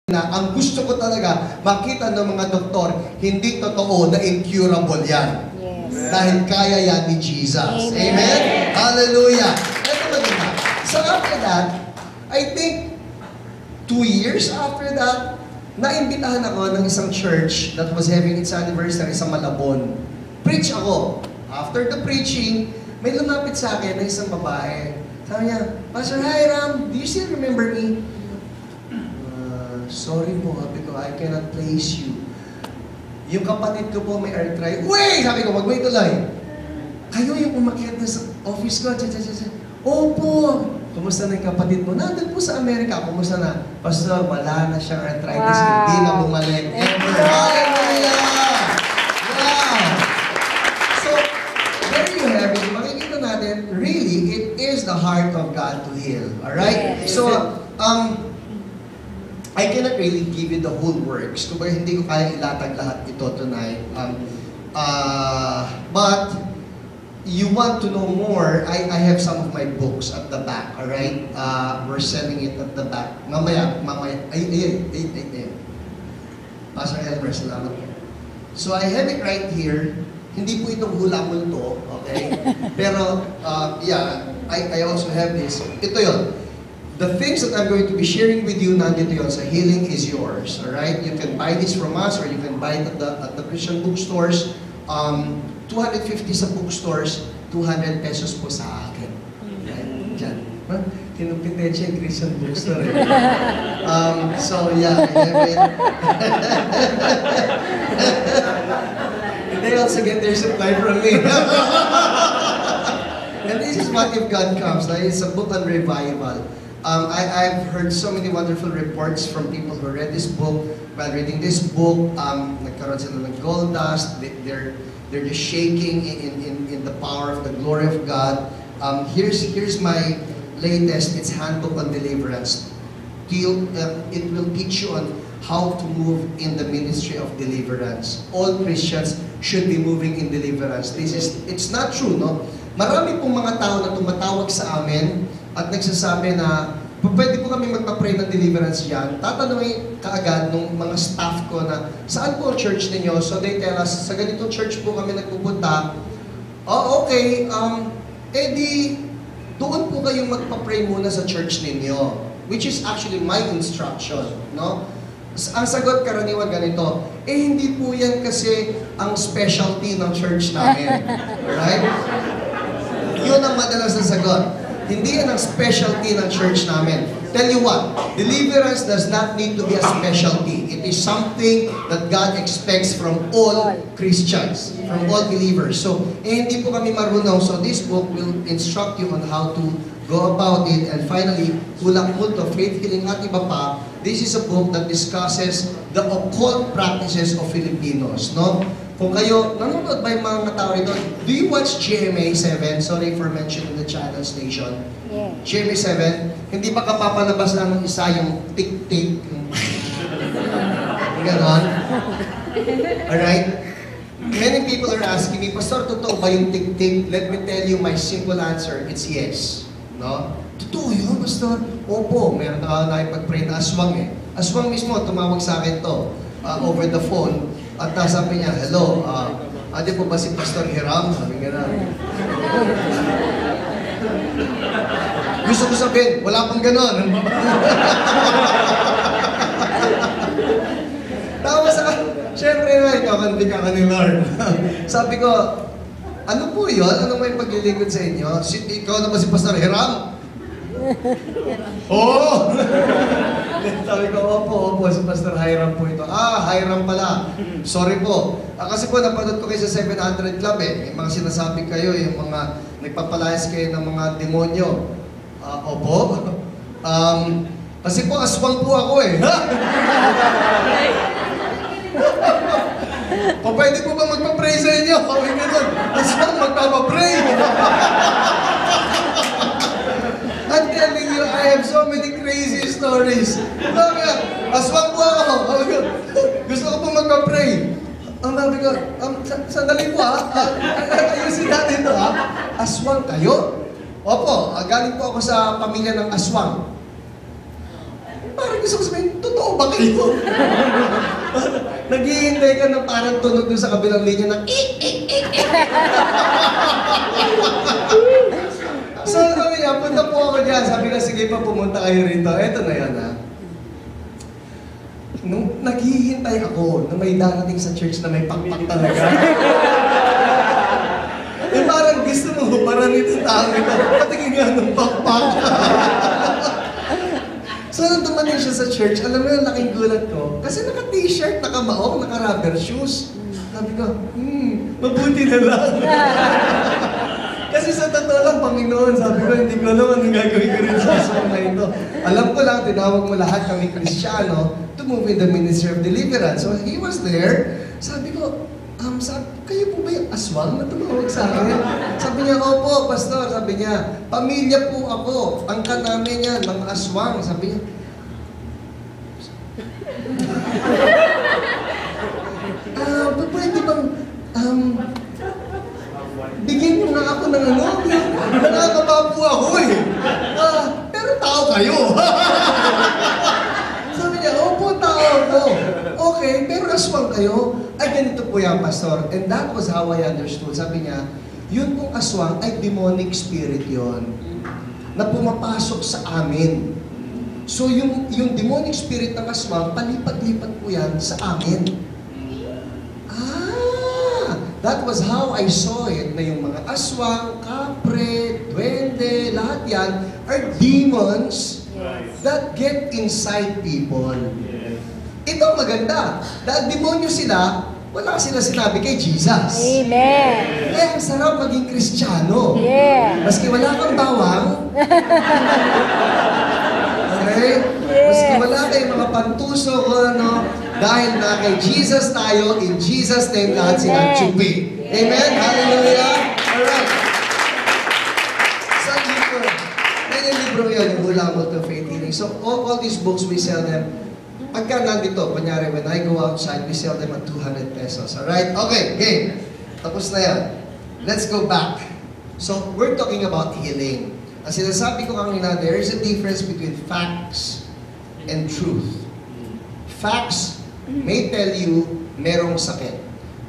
na ang gusto ko talaga makita ng mga doktor, hindi totoo na incurable yan. Yes. Dahil kaya yan ni Jesus. Amen. Amen? Hallelujah! Ito maganda. So after that, I think 2 years after that, naimbitahan ako ng isang church that was having its anniversary sa Malabon. Preach ako. After the preaching, may lumapit sa akin na isang babae. Sabi niya, Pastor Hiram, do you still remember me? Sorry po, sabi ko, I cannot place you. Yung kapatid ko po may arthritis. Wait! Sabi ko, wag-wait tuloy. Kayo yung umakyat na sa office ko. Opo! Kumusta na yung kapatid mo? Nandun po sa Amerika. Kumusta na? Pastor, wala na siyang arthritis. Wow. Hindi na bumalik. Ever. Hallelujah! Wow! So, there you have it. Makikita natin, really, it is the heart of God to heal. Alright? Yes. So, I cannot really give you the whole works. Kung hindi ko kaya ilatag lahat ito tonight. But you want to know more, I have some of my books at the back, alright? We're selling it at the back. Mamaya. Ay. Pastor Elmer, salamat po. So I have it right here. Hindi po itong hula-multo, okay? Pero, I also have this. Ito yon. The things that I'm going to be sharing with you, nandito yun, sa healing is yours. Alright? You can buy this from us or you can buy it at the Christian bookstores. 250 sa bookstores, 200 pesos po sa akin. Diyan. Kinupitensya yung Christian bookstore. So yeah, I have it. And they also get their supply from me. And this is what If God Comes. It's a book on revival. I've heard so many wonderful reports from people who read this book. While reading this book, nagkaroon sila ng gold dust. They're just shaking in the power of the glory of God. Here's my latest. It's Handbook on Deliverance. It will teach you on how to move in the ministry of deliverance. All Christians should be moving in deliverance. It's not true, no? Marami pong mga tao na tumatawag sa amin at nagsasabi na pwede po kami magpa-pray ng deliverance dyan. Tatanungin kaagad nung mga staff ko na saan po ang church ninyo? So they tell us, sa ganitong church po kami nagpupunta. Oh, okay. Di doon po kayong magpa-pray muna sa church ninyo. Which is actually my instruction, no? Ang sagot karaniwan ganito, hindi po yan kasi ang specialty ng church namin. Alright? Yun ang madalas na sagot. Hindi yan ang specialty ng church namin. Tell you what, deliverance does not need to be a specialty. It is something that God expects from all Christians, from all believers. So, hindi po kami marunong. So, this book will instruct you on how to go about it. And finally, Kulang Multo, Faith Healing at iba pa. This is a book that discusses the occult practices of Filipinos, no? Kung kayo, nanonood ba yung mga tao rito? Do you watch GMA 7? Sorry for mentioning the channel station. Yeah. GMA 7, hindi ba kapapalabas lang ng isa yung tik-tik? Ganon. Alright? Many people are asking me, Pastor, totoo ba yung tik-tik? Let me tell you my simple answer, it's yes. No? Totoo yun, Pastor? Opo, meron na nakipag-pray na aswang eh. Aswang mismo, tumawag sa akin to over the phone. At sabi niya, hello, adi po ba si Pastor Hiram? Sabi nga na. Gusto ko sabihin, wala pang ganon. Tawa sa syempre na, ikaw ka ni Lord. Sabi ko, ano po yun? Ano may paglilingkod sa inyo? Ikaw na ba si Pastor Hiram? Oo! Sabi ko, opo, si Pastor Hiram po ito. Hiram pala. Sorry po. Kasi po, napanood ko kayo sa 700 Club eh. May mga sinasabi kayo, yung mga nagpapalayas kayo ng mga demonyo. Opo. Kasi po, aswang po ako eh. Pwede po ba magpa-pray sa inyo? Kami ganun. Aswang magpapapray. I'm telling you, I have so many crazy stories. Aswang po ako. Gusto ko po magpa-pray. Ang sabi ko, sandali po ayusin natin ito Aswang kayo? Opo, galing po ako sa pamilya ng aswang. Parang gusto ko sabihin, totoo ba kayo? Naghihintay ka na parang tunog doon sa kabilang linya ng So sabi niya, punta po ako dyan. Sabi ko, sige pa, pumunta kayo rito. Eto na yan ha. Nung naghihintay ako na may darating sa church na may pakpak talaga. Parang gusto mo, parang itong tao ito. Patingin nga ng pakpak. So nung dumating siya sa church, alam mo yung laking gulat ko. Kasi naka-t-shirt, naka-maong, naka-rubber shoes. Sabi ko, mabuti na lang. Kasi sa totoo lang, Panginoon, sabi ko, hindi ko alam anong gagawin ko rin sa aswang na ito. Alam ko lang, tinawag mo lahat kami Kristiyano to move in the ministry of deliverance. So he was there. Sabi ko, kayo po ba yung aswang na tumawag sa akin? Sabi niya, opo, pastor. Sabi niya, pamilya po ako. Angka namin yan, mga aswang. Sabi niya, pwede bang, bigyan niyo nga ako ng ano, nakakaba po ako eh. Pero tao kayo. Sabi niya, opo, tao ako. Okay, pero aswang kayo. Ay, ganito po yan, pastor. And that was how I understood. Sabi niya, yun pong aswang ay demonic spirit yon na pumapasok sa amin. So yung demonic spirit ng aswang, palipat-lipat po yan sa amin. That was how I saw it, na yung mga aswang, kapre, duwende, lahat yan are demons that get inside people. Ito maganda. Dahil demonyo sila, wala sila sinabi kay Jesus. Amen. Kaya ang sarap maging Kristiyano. Yeah. Maski wala kang bawang. Okay? Maski wala kayong mga pantuso o ano, dahil na kay Jesus tayo, in Jesus' name lahat silang tsupi. Amen? Hallelujah? Alright. Sa libro, may libro yun, yung Hula Mo to Faith Healing. So, all these books, we sell them. Pagka nandito, kunyari, when I go outside, we sell them at 200 pesos. Alright? Okay, game. Tapos na yan. Let's go back. So, we're talking about healing. Ang sinasabi ko kanina, there is a difference between facts and truth. Facts may tell you merong sakit.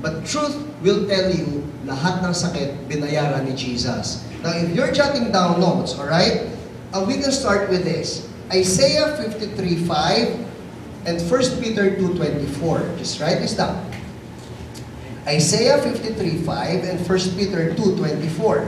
But truth will tell you lahat ng sakit binayaran ni Jesus. Now, if you're jotting down notes, alright? We can start with this. Isaiah 53:5 and 1 Peter 2:24. Just write this down. Isaiah 53:5 and 1 Peter 2:24.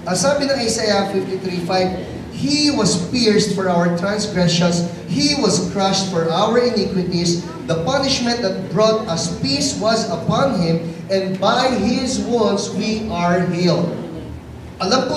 Ang sabi ng Isaiah 53:5, He was pierced for our transgressions, He was crushed for our iniquities. The punishment that brought us peace was upon Him, and by His wounds we are healed. Alam po